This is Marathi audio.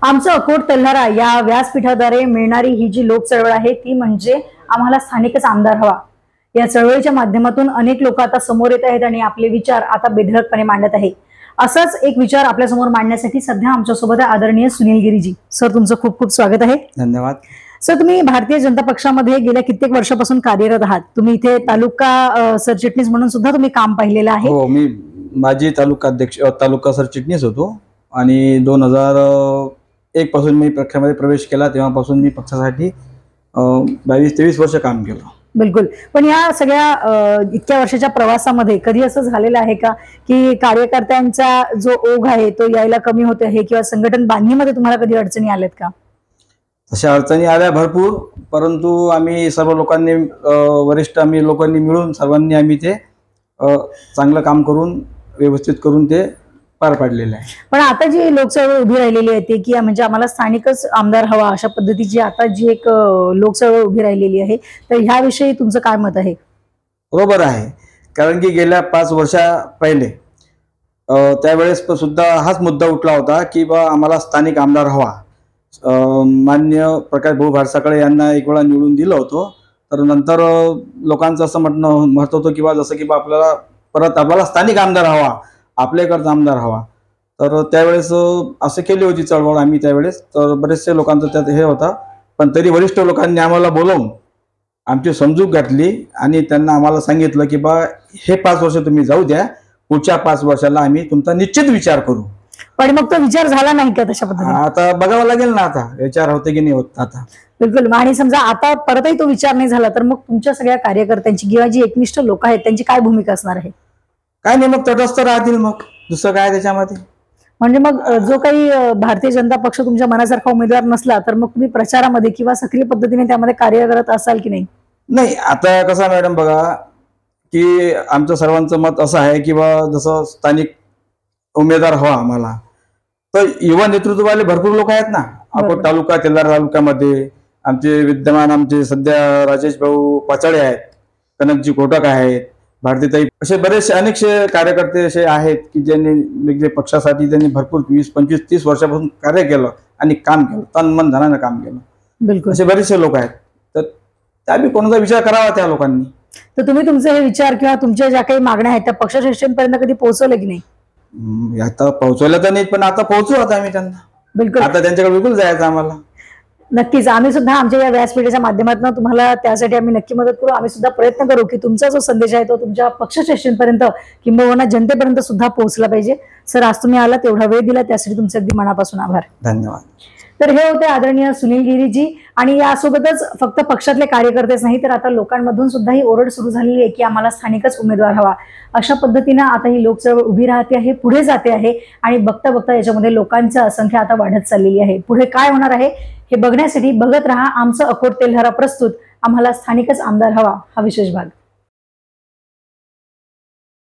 आमचं अकोट तेल्हारा या व्यासपीठाद्वारे मिळणारी ही जी लोक चळवळ आहे ती म्हणजे आम्हाला स्थानिकच आमदार हवा। या चळवळीच्या माध्यमातून अनेक लोक आता समोर येत आहेत आणि आपले विचार आता बेधडकपणे मांडत आहे। असाच एक विचार आपल्या समोर मांडण्यासाठी सध्या आमच्या सोबत आदरणीय सुनील गिरीजी सर, तुमचं खूप खूप स्वागत आहे। धन्यवाद सर, तुम्ही भारतीय जनता पक्षामध्ये गेल्या कित्येक वर्षापासून कार्यरत आहात। तुम्ही इथे तालुका सरचिटणीस म्हणून सुद्धा तुम्ही काम पाहिलेलं आहे। हो, मी माजी तालुका अध्यक्ष तालुका सरचिटणीस होतो आणि 2001 पासून मी पक्षामध्ये प्रवेश केला। तेव्हापासून मी पक्षासाठी 22-23 वर्ष काम केलं। बिलकुल, पण या सगळ्या इतक्या वर्षाच्या प्रवासामध्ये कधी असं झालेलं आहे का की कार्यकर्त्यांचा जो ओघ आहे तो यायला कमी होत आहे किंवा संघटन बांधणीमध्ये तुम्हाला कधी अडचणी आल्यात का? तशा अडचणी आल्या भरपूर, परंतु आम्ही सर्व लोकांनी वरिष्ठ आम्ही लोकांनी मिळून सर्वांनी आम्ही ते चांगलं काम करून व्यवस्थित करून ते पार पाडलेलं आहे। पण आता जी लोकचळवळ उभी राहिलेली आहे ती की म्हणजे आम्हाला स्थानिकच आमदार हवा अशा पद्धतीची आता जी एक लोकचळवळ उभी राहिलेली आहे, तर ह्याविषयी तुमचं काय मत आहे? बरोबर आहे, कारण की गेल्या 5 वर्षा पहिले त्यावेळेस सुद्धा हाच मुद्दा उठला होता की बा आम्हाला स्थानिक आमदार हवा। मान्य प्रकाश भाऊ भारसाकळे यांना एक वेळा निवडून दिलं होतं, तर नंतर लोकांचं असं मत होतं की बा जसं की बा आपल्याला परत आपल्याला स्थानिक आमदार हवा, आपल्याकडचा आमदार हवा। तर त्यावेळेस असं केली होती चळवळ आम्ही त्यावेळेस, तर बरेचसे लोकांचं त्यात हे होता, पण तरी वरिष्ठ लोकांनी आम्हाला बोलवून आमची समजूत घातली आणि त्यांना आम्हाला सांगितलं की बा हे 5 वर्ष तुम्ही जाऊ द्या, पुढच्या 5 वर्षाला आम्ही तुमचा निश्चित विचार करू। पण मग तो विचार झाला नाही का तशा पद्धतीने? आता बघावं लागेल ना, आता विचार होते की नाही होत आता। बिलकुल, आणि समजा आता परतही तो विचार नाही झाला तर मग तुमच्या सगळ्या कार्यकर्त्यांची किंवा जी एकनिष्ठ लोक आहेत त्यांची काय भूमिका असणार आहे? काय नाही, मग तटस्थ राहतील, मग दुसरं काय त्याच्यामध्ये। म्हणजे मग जो काही भारतीय जनता पक्ष तुमच्या मनासारखा उमेदवार नसला तर मग तुम्ही प्रचारामध्ये किंवा सक्रिय पद्धतीने त्यामध्ये कार्य करत असाल की नाही? नाही, आता कसं मॅडम बघा की आमचं सर्वांचं मत असं आहे की बा जसं स्थानिक उमेदवार हवा आम्हाला, तर युवा नेतृत्ववाले भरपूर लोक आहेत ना अकोट तालुका तेल्हारा तालुक्यामध्ये। आमचे सध्या राजेश भाऊ पाचाळे आहेत, कनकजी कोटक आहेत, भारतीताई, असे बरेचसे अनेकसे कार्यकर्ते असे आहेत की ज्यांनी वेगवेगळ्या पक्षासाठी त्यांनी भरपूर 20-25-30 वर्षापासून कार्य केलं आणि काम केलं, तन मन धनानं काम केलं। बिलकुल, असे बरेचसे लोक आहेत, तर त्याबी कोणाचा विचार करावा त्या लोकांनी। तर तुम्ही तुमचे हे विचार किंवा तुमच्या ज्या काही मागण्या आहेत त्या पक्षश्रेष्ठींपर्यंत कधी पोहोचवले की नाही? आता पोहोचवलं तर नाही, पण आता पोहोचू आता आम्ही त्यांना। बिलकुल, आता त्यांच्याकडे बिलकुल जायचं आम्हाला। नक्कीच, आम्ही सुद्धा आमच्या या व्यासपीठाच्या माध्यमातून तुम्हाला त्यासाठी आम्ही नक्की मदत करू। आम्ही सुद्धा प्रयत्न करू की तुमचा जो संदेश आहे तो तुमच्या पक्षश्रेष्ठींपर्यंत किंबहुना जनतेपर्यंत सुद्धा पोहोचला पाहिजे। सर, आज तुम्ही आला तेवढा वेळ दिला त्यासाठी तुमचे अगदी मनापासून आभार। धन्यवाद। तर हे होते आदरणीय सुनील गिरीजी, आणि यासोबतच फक्त पक्षातले कार्यकर्तेच नाही तर आता लोकांमधून सुद्धा ही ओरड सुरू झालेली आहे की आम्हाला स्थानिकच उमेदवार हवा। अशा पद्धतीनं आता ही लोकचळवळ उभी राहते आहे, पुढे जाते आहे आणि बघता बघता याच्यामध्ये लोकांची संख्या आता वाढत चाललेली आहे। पुढे काय होणार आहे हे बघण्यासाठी बघत राहा आमचं अकोट तेल्हारा प्रस्तुत आम्हाला स्थानिकच आमदार हवा हा विशेष भाग।